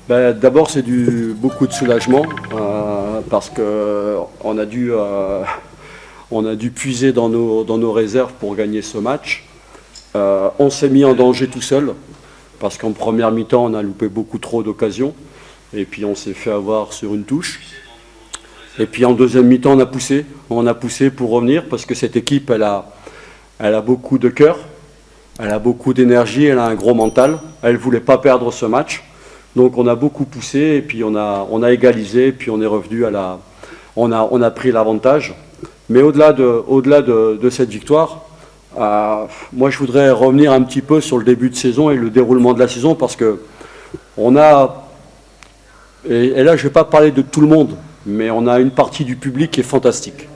Ben, d'abord, c'est beaucoup de soulagement parce qu'on on a dû puiser dans nos réserves pour gagner ce match. On s'est mis en danger tout seul parce qu'en première mi-temps, on a loupé beaucoup trop d'occasions et puis on s'est fait avoir sur une touche. Et puis en deuxième mi-temps, on a poussé pour revenir parce que cette équipe, elle a beaucoup de cœur, elle a beaucoup d'énergie, elle a un gros mental. Elle ne voulait pas perdre ce match. Donc on a beaucoup poussé et puis on a égalisé et puis on est revenu on a pris l'avantage. Mais au-delà de cette victoire, moi je voudrais revenir un petit peu sur le début de saison et le déroulement de la saison parce que on a, et là je ne vais pas parler de tout le monde, mais on a une partie du public qui est fantastique,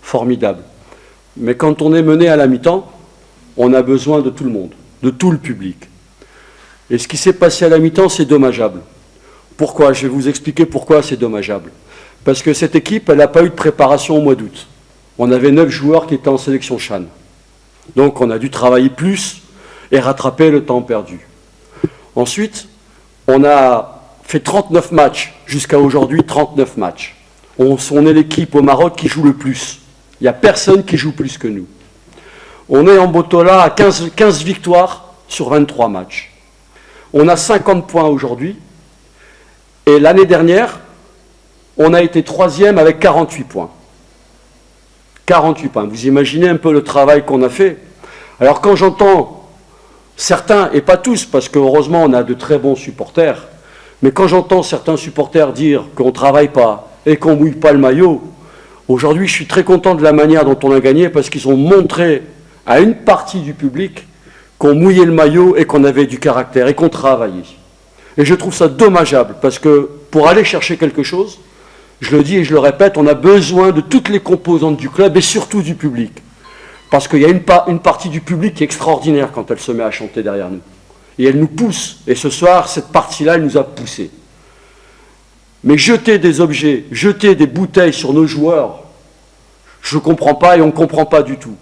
formidable. Mais quand on est mené à la mi-temps, on a besoin de tout le monde, de tout le public. Et ce qui s'est passé à la mi-temps, c'est dommageable. Pourquoi? Je vais vous expliquer pourquoi c'est dommageable. Parce que cette équipe, elle n'a pas eu de préparation au mois d'août. On avait 9 joueurs qui étaient en sélection CHAN. Donc on a dû travailler plus et rattraper le temps perdu. Ensuite, on a fait 39 matchs, jusqu'à aujourd'hui 39 matchs. On est l'équipe au Maroc qui joue le plus. Il n'y a personne qui joue plus que nous. On est en Botola à 15 victoires sur 23 matchs. On a 50 points aujourd'hui. Et l'année dernière, on a été 3e avec 48 points. 48 points. Vous imaginez un peu le travail qu'on a fait. Alors quand j'entends certains, et pas tous, parce que heureusement on a de très bons supporters, mais quand j'entends certains supporters dire qu'on ne travaille pas et qu'on ne mouille pas le maillot, aujourd'hui je suis très content de la manière dont on a gagné parce qu'ils ont montré à une partie du public qu'on mouillait le maillot et qu'on avait du caractère et qu'on travaillait. Et je trouve ça dommageable parce que pour aller chercher quelque chose, je le dis et je le répète, on a besoin de toutes les composantes du club et surtout du public. Parce qu'il y a une partie du public qui est extraordinaire quand elle se met à chanter derrière nous. Et elle nous pousse. Et ce soir, cette partie-là, elle nous a poussés. Mais jeter des objets, jeter des bouteilles sur nos joueurs, je ne comprends pas et on ne comprend pas du tout.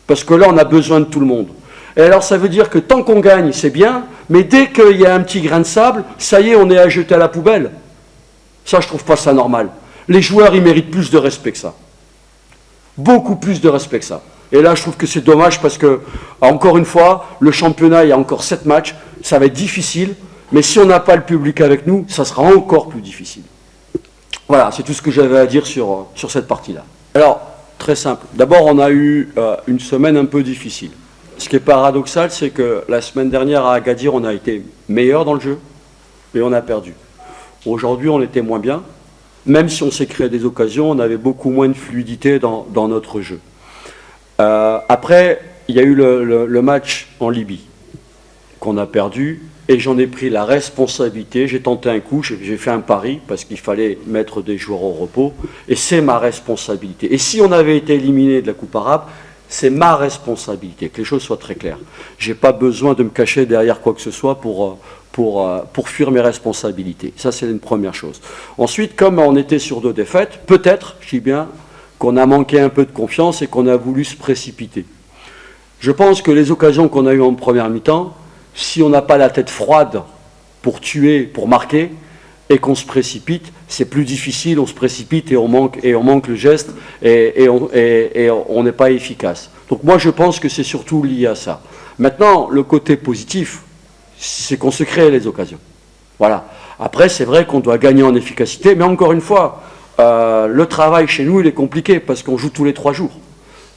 Parce que là, on a besoin de tout le monde. Et alors, ça veut dire que tant qu'on gagne, c'est bien, mais dès qu'il y a un petit grain de sable, ça y est, on est à jeter à la poubelle. Ça, je ne trouve pas ça normal. Les joueurs, ils méritent plus de respect que ça. Beaucoup plus de respect que ça. Et là, je trouve que c'est dommage parce que, encore une fois, le championnat, il y a encore 7 matchs, ça va être difficile, mais si on n'a pas le public avec nous, ça sera encore plus difficile. Voilà, c'est tout ce que j'avais à dire sur cette partie-là. Alors, très simple. D'abord, on a eu une semaine un peu difficile. Ce qui est paradoxal, c'est que la semaine dernière à Agadir, on a été meilleur dans le jeu, et on a perdu. Aujourd'hui, on était moins bien. Même si on s'est créé des occasions, on avait beaucoup moins de fluidité dans notre jeu. Après, il y a eu le match en Libye, qu'on a perdu, et j'en ai pris la responsabilité. J'ai tenté un coup, j'ai fait un pari, parce qu'il fallait mettre des joueurs au repos, et c'est ma responsabilité. Et si on avait été éliminé de la Coupe arabe, c'est ma responsabilité, que les choses soient très claires. Je n'ai pas besoin de me cacher derrière quoi que ce soit pour fuir mes responsabilités. Ça, c'est une première chose. Ensuite, comme on était sur 2 défaites, peut-être, je dis bien, qu'on a manqué un peu de confiance et qu'on a voulu se précipiter. Je pense que les occasions qu'on a eues en première mi-temps, si on n'a pas la tête froide pour tuer, pour marquer, et qu'on se précipite, c'est plus difficile, on se précipite et on manque le geste et on n'est pas efficace. Donc moi je pense que c'est surtout lié à ça. Maintenant, le côté positif, c'est qu'on se crée les occasions. Voilà. Après, c'est vrai qu'on doit gagner en efficacité, mais encore une fois, le travail chez nous, il est compliqué parce qu'on joue tous les 3 jours.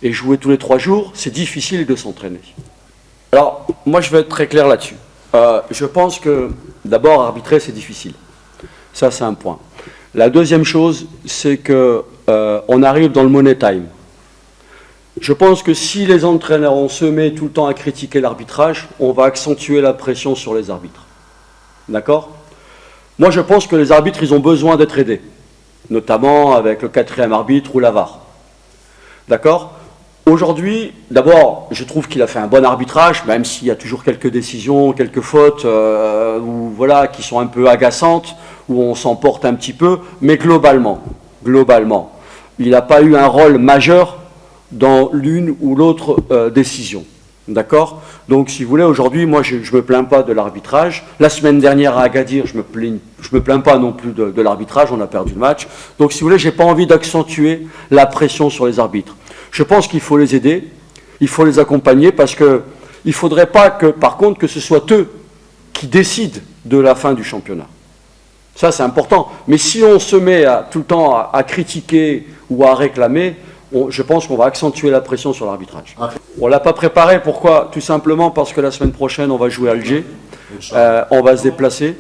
Et jouer tous les 3 jours, c'est difficile de s'entraîner. Alors, moi je vais être très clair là-dessus. Je pense que, d'abord, arbitrer, c'est difficile. Ça, c'est un point. La deuxième chose, c'est qu'on arrive dans le money time. Je pense que si les entraîneurs, on se met tout le temps à critiquer l'arbitrage, on va accentuer la pression sur les arbitres. D'accord? Moi, je pense que les arbitres, ils ont besoin d'être aidés, notamment avec le 4e arbitre ou la VAR. D'accord? Aujourd'hui, d'abord, je trouve qu'il a fait un bon arbitrage, même s'il y a toujours quelques décisions, quelques fautes voilà, qui sont un peu agaçantes, où on s'emporte un petit peu, mais globalement, il n'a pas eu un rôle majeur dans l'une ou l'autre décision. D'accord? Donc, si vous voulez, aujourd'hui, moi, je ne me plains pas de l'arbitrage. La semaine dernière, à Agadir, je me plains pas non plus de l'arbitrage. On a perdu le match. Donc, si vous voulez, je n'ai pas envie d'accentuer la pression sur les arbitres. Je pense qu'il faut les aider, il faut les accompagner, parce qu'il ne faudrait pas que, par contre, que ce soit eux qui décident de la fin du championnat. Ça, c'est important. Mais si on se met tout le temps à critiquer ou à réclamer, je pense qu'on va accentuer la pression sur l'arbitrage. On ne l'a pas préparé, pourquoi? Tout simplement parce que la semaine prochaine, on va jouer à Alger, on va se déplacer,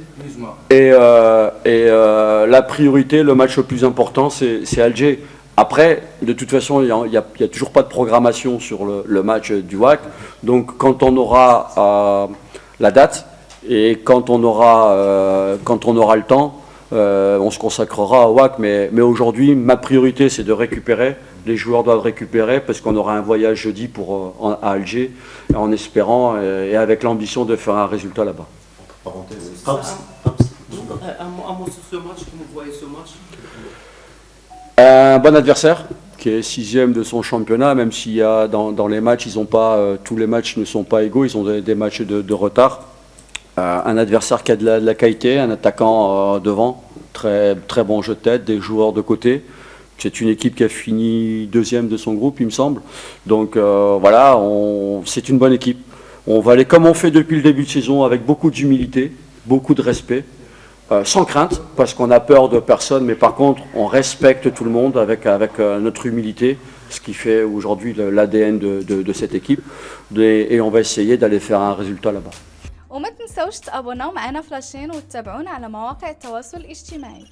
et la priorité, le match le plus important, c'est Alger. Après, de toute façon, il n'y a toujours pas de programmation sur le match du WAC, donc quand on aura la date, et quand on aura le temps, on se consacrera au WAC, mais aujourd'hui, ma priorité, c'est de récupérer. Les joueurs doivent récupérer parce qu'on aura un voyage jeudi à Alger, en espérant et avec l'ambition de faire un résultat là-bas. Un mot sur ce match, comment vous voyez ce match? Un bon adversaire qui est 6e de son championnat, même s'il y a dans les matchs, tous les matchs ne sont pas égaux, ils ont des matchs de retard. Un adversaire qui a de la qualité, un attaquant devant, très, très bon jeu de tête, des joueurs de côté. C'est une équipe qui a fini 2e de son groupe, il me semble. Donc voilà, c'est une bonne équipe. On va aller comme on fait depuis le début de saison, avec beaucoup d'humilité, beaucoup de respect, sans crainte, parce qu'on a peur de personne, mais par contre, on respecte tout le monde avec notre humilité, ce qui fait aujourd'hui l'ADN de cette équipe. Et on va essayer d'aller faire un résultat là-bas. وما تنسوش تابوناو معنا فلاشين وتتابعونا على مواقع التواصل الاجتماعي.